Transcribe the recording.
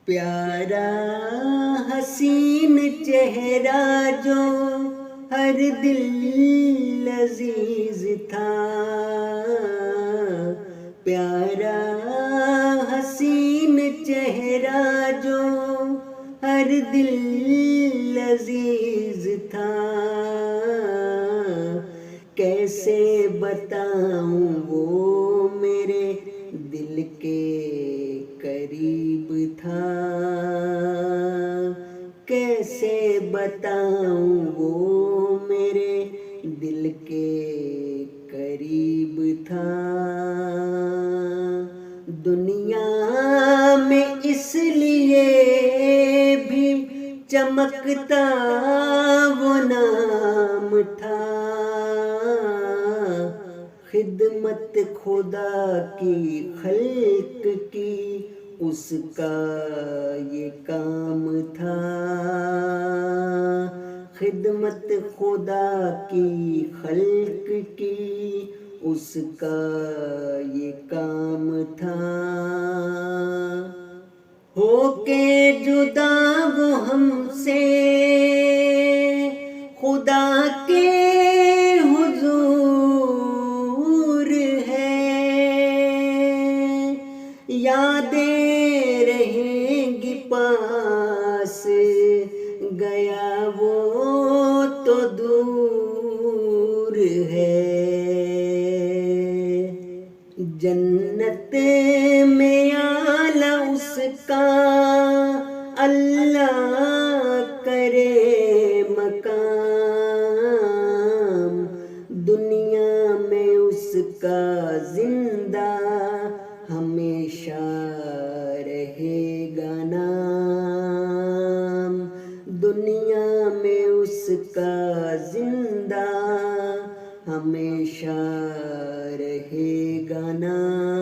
پیارا حسین چہرہ جو ہر دل عزیز تھا، پیارا حسین چہرہ جو ہر دل عزیز تھا، کیسے بتاؤں وہ میرے دل کے قریب تھا، کیسے بتاؤں وہ میرے دل کے قریب تھا۔ دنیا میں اس لیے بھی چمکتا وہ نام تھا، خدمت خدا کی خلق کی اس کا یہ کام تھا، خدمت خدا کی خلق کی اس کا یہ کام تھا۔ ہو کے جدا وہ ہم سے خدا کے یادیں رہیں گی پاس، گیا وہ تو دور ہے، جنت میں اعلیٰ اس کا اللہ کرے مقام، دنیا میں اس کا زندہ ہمیشہ رہے گا نام، دنیا میں اس کا زندہ ہمیشہ رہے گا نام۔